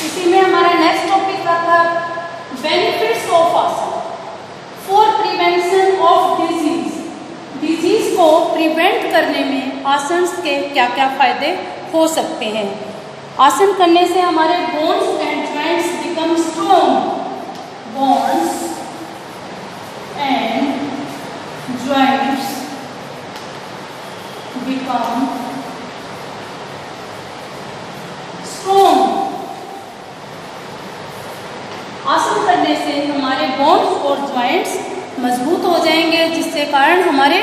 इसी में हमारा नेक्स्ट टॉपिक आता है बेनिफिट्स ऑफ आसन for prevention of disease. Disease को प्रिवेंट करने में आसन के क्या क्या फायदे हो सकते हैं। आसन करने से हमारे bones and joints become strong. Bones and joints become strong. आसन करने से हमारे बोन्स और जॉइंट्स मजबूत हो जाएंगे, जिससे कारण हमारे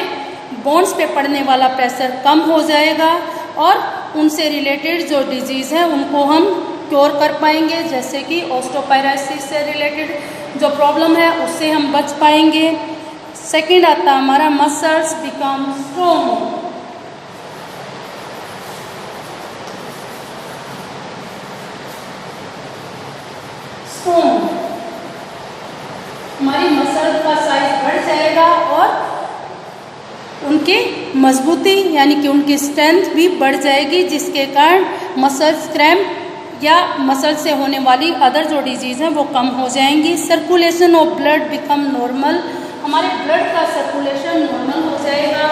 बोन्स पे पड़ने वाला प्रेशर कम हो जाएगा और उनसे रिलेटेड जो डिजीज़ है उनको हम क्योर कर पाएंगे। जैसे कि ऑस्टियोपोरोसिस से रिलेटेड जो प्रॉब्लम है उससे हम बच पाएंगे। सेकंड आता है हमारा मसल्स बिकम स्ट्रॉन्ग। हमारी मसल का साइज बढ़ जाएगा और उनकी मजबूती यानी कि उनकी स्ट्रेंथ भी बढ़ जाएगी, जिसके कारण मसल्स क्रैम्प या मसल से होने वाली अदर जो डिजीज़ हैं वो कम हो जाएंगी। Circulation of blood become normal. हमारे ब्लड का सर्कुलेशन नॉर्मल हो जाएगा।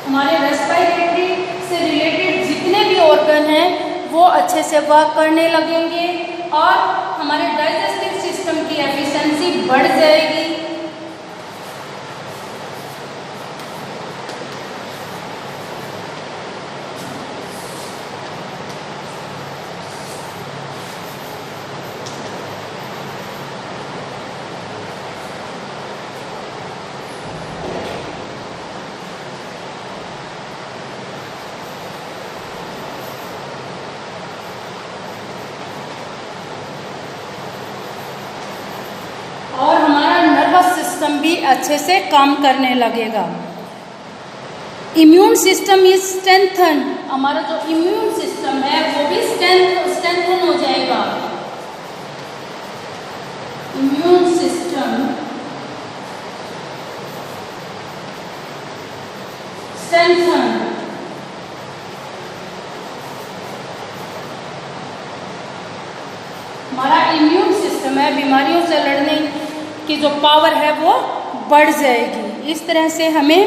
हमारे रेस्पिरेटरी से रिलेटेड जितने भी ऑर्गन हैं वो अच्छे से वर्क करने लगेंगे और हमारे डाइजेस्टिव सिस्टम की एफिशिएंसी बढ़ जाएगी। भी अच्छे से काम करने लगेगा। Immune system is strengthen. हमारा जो इम्यून सिस्टम है वो भी स्ट्रेंथन हो जाएगा। Immune system strengthen. हमारा इम्यून सिस्टम है बीमारियों से लड़ने की जो पावर है वो बढ़ जाएगी। इस तरह से हमें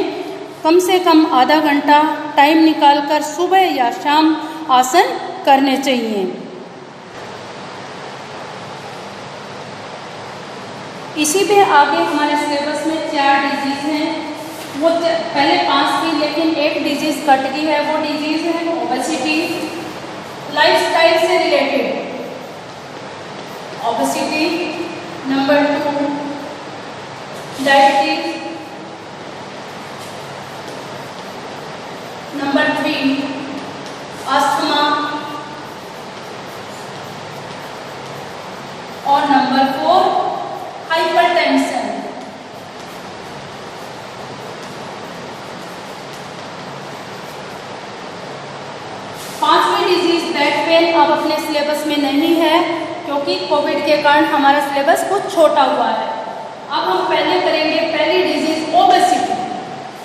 कम से कम आधा घंटा टाइम निकालकर सुबह या शाम आसन करने चाहिए। इसी पे आगे हमारे सिलेबस में 4 डिजीज हैं। वो पहले 5 थी लेकिन एक डिजीज कट गई है। वो डिजीज है ओबेसिटी। लाइफस्टाइल से related obesity. Number 2 diabetes. Number 3 asthma और नंबर 4 हाइपरटेंशन। पांचवी डिजीज बैक पेन अब अपने सिलेबस में नहीं है क्योंकि कोविड के कारण हमारा सिलेबस कुछ छोटा हुआ है। अब हम पहले करेंगे पहली डिजीज ओबेसिटी।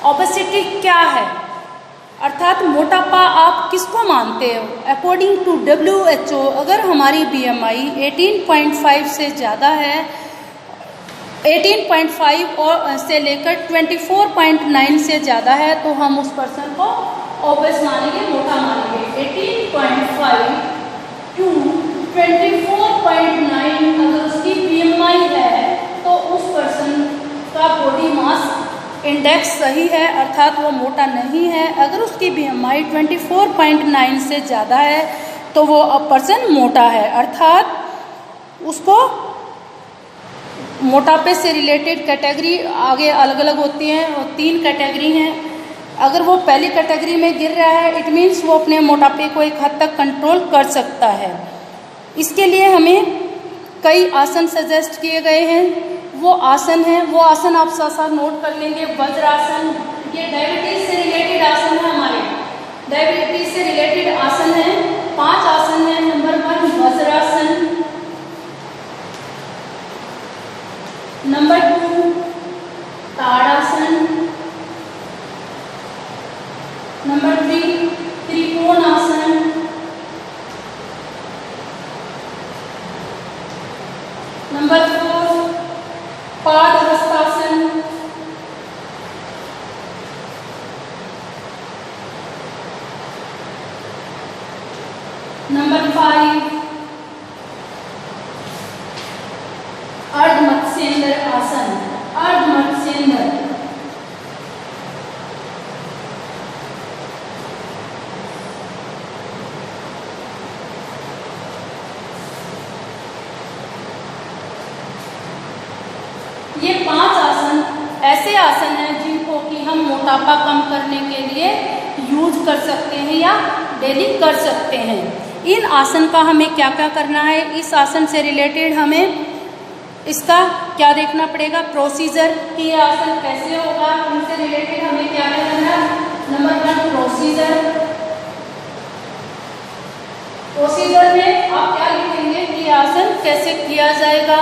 ओबेसिटी क्या है अर्थात मोटापा आप किसको मानते हो। अकॉर्डिंग टू WHO अगर हमारी BMI 18.5 से ज़्यादा है, 18.5 और से लेकर 24.9 से ज़्यादा है तो हम उस पर्सन को ओबेस मानेंगे, मोटा मानेंगे। 18.5 टू 24.9 अगर उसकी BMI है तो उस पर्सन का बॉडी मास इंडेक्स सही है अर्थात वो मोटा नहीं है। अगर उसकी BMI 24.9 से ज़्यादा है तो वो पर्सन मोटा है अर्थात उसको मोटापे से रिलेटेड कैटेगरी आगे अलग अलग होती हैं और 3 कैटेगरी हैं। अगर वो पहली कैटेगरी में गिर रहा है, इट मीन्स वो अपने मोटापे को एक हद तक कंट्रोल कर सकता है। इसके लिए हमें कई आसन सजेस्ट किए गए हैं। वो आसन है, वो आसन आप साथ साथ नोट कर लेंगे। वज्रासन, ये डायबिटीज से रिलेटेड आसन है, हमारे डायबिटीज से रिलेटेड आसन है। 5 आसन है। Number 1 Vajrasana, number 2 Tadasana, number 3 Trikonasana, number 4 Padahastasana, number 5 Ardhamatsyendra asana, Ardhamatsyendra. ये 5 आसन ऐसे आसन हैं जिनको कि हम मोटापा कम करने के लिए यूज कर सकते हैं या डेली कर सकते हैं। इन आसन का हमें क्या क्या करना है, इस आसन से रिलेटेड हमें इसका क्या देखना पड़ेगा, प्रोसीजर कि ये आसन कैसे होगा, उनसे रिलेटेड हमें क्या क्या करना है। Number 1 procedure. प्रोसीजर में आप क्या लिखेंगे कि ये आसन कैसे किया जाएगा।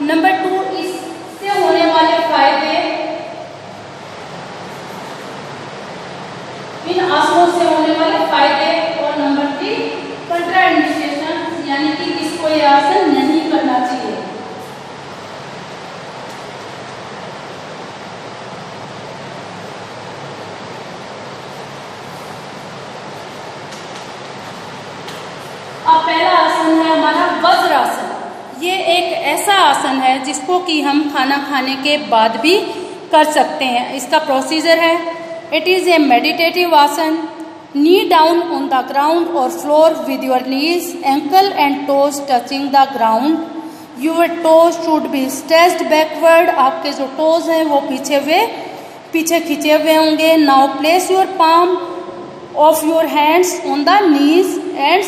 नंबर 2 इससे होने वाले फायदे, इन आसनों से होने वाले फायदे। और नंबर 3 कंट्राइंडिकेशन, यानी कि किसको ये आसन नहीं करना चाहिए। अब पहला आसन है हमारा वज्रासन। ये एक ऐसा आसन है जिसको कि हम खाना खाने के बाद भी कर सकते हैं। इसका प्रोसीजर है, it is a meditative asana. Knee down on the ground और floor with your knees, ankle and toes touching the ground. Your toes should be stretched backward. आपके जो टोज हैं वो पीछे खींचे हुए होंगे। Now place your palm of your hands on the knees and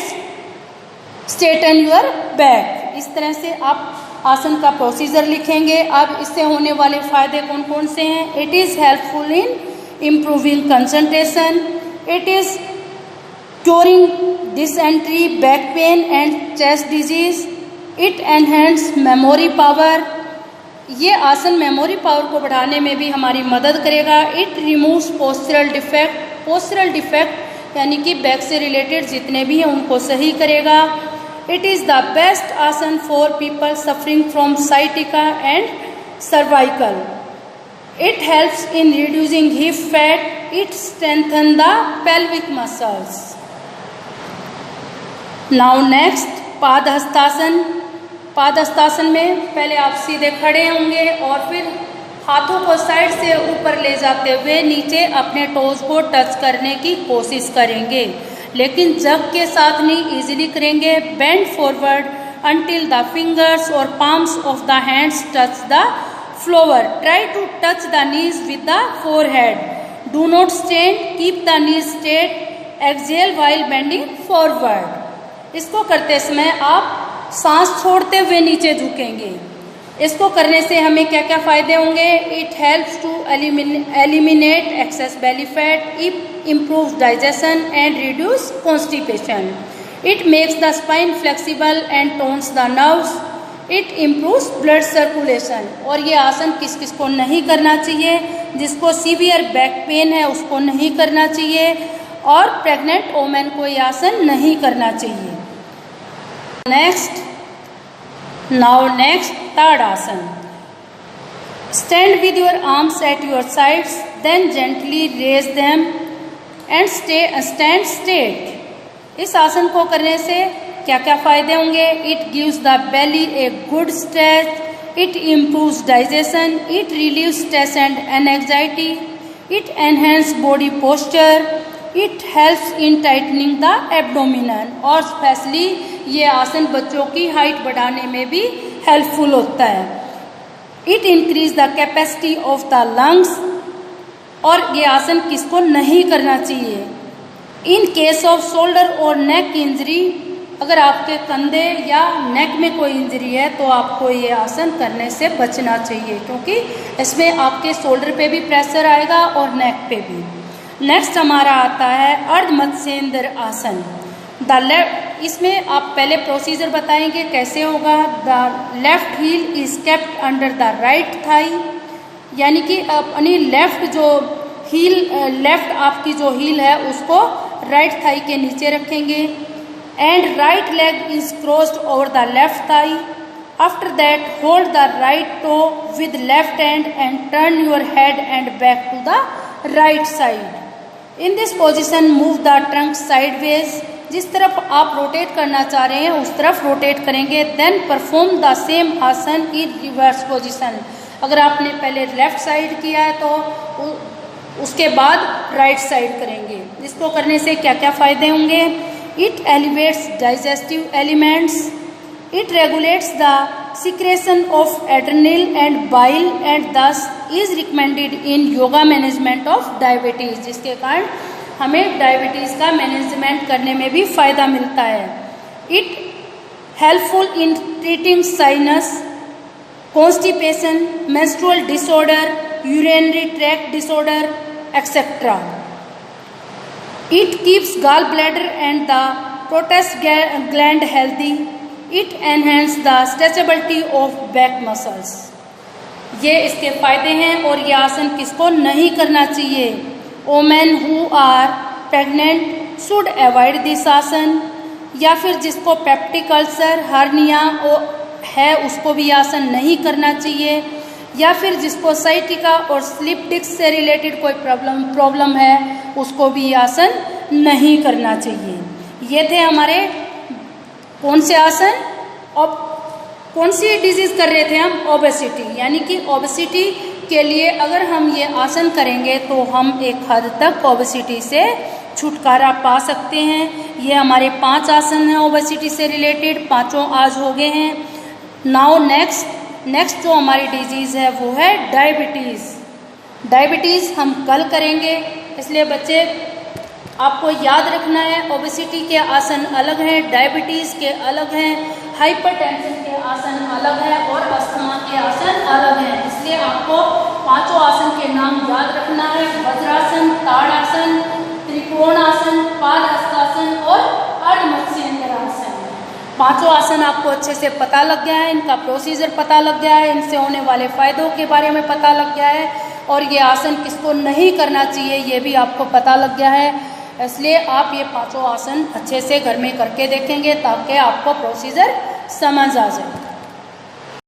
straighten your back. इस तरह से आप आसन का प्रोसीजर लिखेंगे। अब इससे होने वाले फायदे कौन कौन से हैं। It is helpful in improving concentration, it is curing dysentery, back pain and chest disease, it enhance memory power. ये आसन मेमोरी पावर को बढ़ाने में भी हमारी मदद करेगा। It removes postural defect, postural defect यानी कि बैक से रिलेटेड जितने भी हैं उनको सही करेगा। इट इज़ द बेस्ट आसन for people suffering from sciatica and cervical. It helps in reducing hip fat, it strengthen the pelvic muscles. Now next padahastasana. Padahastasana में पहले आप सीधे खड़े होंगे और फिर हाथों को साइड से ऊपर ले जाते हुए नीचे अपने टोज को टच करने की कोशिश करेंगे, लेकिन जग के साथ नहीं, इजीली करेंगे। Bend forward until the fingers or palms of the hands touch the floor. Try to touch the knees with the forehead. Do not stand. Keep the knees straight. Exhale while bending forward. इसको करते समय आप सांस छोड़ते हुए नीचे झुकेंगे। इसको करने से हमें क्या क्या फायदे होंगे। It helps to eliminate excess belly fat, it improves digestion and reduce constipation, it makes the spine flexible and tones the nerves, it improves blood circulation. और ये आसन किस किस को नहीं करना चाहिए, जिसको सीवियर बैक पेन है उसको नहीं करना चाहिए, और प्रेग्नेंट वोमेन को ये आसन नहीं करना चाहिए। Next tadasana. Stand with your arms at your sides, then gently raise them and stand straight. इस आसन को करने से क्या क्या फायदे होंगे। It gives the belly a good stretch, it improves digestion, it relieves stress and anxiety, it enhances body posture, it helps in tightening the abdomen। और स्पेशली ये आसन बच्चों की हाइट बढ़ाने में भी हेल्पफुल होता है। It increase the capacity of the lungs, और ये आसन किसको नहीं करना चाहिए। इन केस ऑफ शोल्डर और नेक इंजरी, अगर आपके कंधे या नेक में कोई इंजरी है तो आपको ये आसन करने से बचना चाहिए, क्योंकि इसमें आपके शोल्डर पे भी प्रेशर आएगा और नेक पे भी। नेक्स्ट हमारा आता है अर्ध मत्स्येंद्र आसन। इसमें आप पहले प्रोसीजर बताएंगे कैसे होगा। The left heel is kept under the right thigh, यानी कि अपनी लेफ्ट जो हील, लेफ्ट आपकी जो हील है उसको राइट थाई के नीचे रखेंगे। And right leg is crossed over the left thigh. After that hold the right toe with left hand and turn your head and back to the right side. In this position move the trunk sideways, जिस तरफ आप rotate करना चाह रहे हैं उस तरफ rotate करेंगे। देन परफॉर्म द सेम आसन इन रिवर्स पोजिशन। अगर आपने पहले लेफ्ट साइड किया है तो उसके बाद राइट साइड करेंगे। इसको करने से क्या क्या फायदे होंगे। It elevates digestive elements, it regulates the secretion of adrenal and bile and this is recommended in yoga management of diabetes, जिसके कारण हमें डायबिटीज का मैनेजमेंट करने में भी फायदा मिलता है। It helpful in treating sinus, constipation, menstrual disorder, urinary tract disorder, etcetera. It keeps gallbladder and the protest gland healthy. It enhances the stretchability of back muscles. ये इसके फायदे हैं। और ये आसन किसको नहीं करना चाहिए। Women who are pregnant should avoid this आसन, या फिर जिसको पेप्टिक अल्सर, हार्निया है उसको भी आसन नहीं करना चाहिए, या फिर जिसको साइटिका और स्लिप डिस्क से रिलेटेड कोई प्रॉब्लम है उसको भी आसन नहीं करना चाहिए। ये थे हमारे कौन से आसन। और कौन सी डिजीज कर रहे थे हम, ओबेसिटी, यानी कि ओबेसिटी के लिए अगर हम ये आसन करेंगे तो हम एक हद तक ओबेसिटी से छुटकारा पा सकते हैं। ये हमारे 5 आसन हैं ओबेसिटी से रिलेटेड, 5 आज हो गए हैं। नाउ नेक्स्ट जो हमारी डिजीज़ है वो है डायबिटीज़। डायबिटीज़ हम कल करेंगे, इसलिए बच्चे आपको याद रखना है ओबेसिटी के आसन अलग हैं, डायबिटीज़ के अलग हैं, हाइपरटेंशन के आसन अलग हैं और अस्थमा के आसन अलग हैं। इसलिए आपको 5 आसन के नाम याद रखना है। वज्रासन, ताड़ासन, त्रिकोणासन, पादहस्तासन और अर्ध मत्स्येंद्र आसन। 5 आसन आपको अच्छे से पता लग गया है, इनका प्रोसीजर पता लग गया है, इनसे होने वाले फायदों के बारे में पता लग गया है, और ये आसन किसको नहीं करना चाहिए ये भी आपको पता लग गया है। इसलिए आप ये 5 आसन अच्छे से घर में करके देखेंगे ताकि आपको प्रोसीजर समझ आ जाए।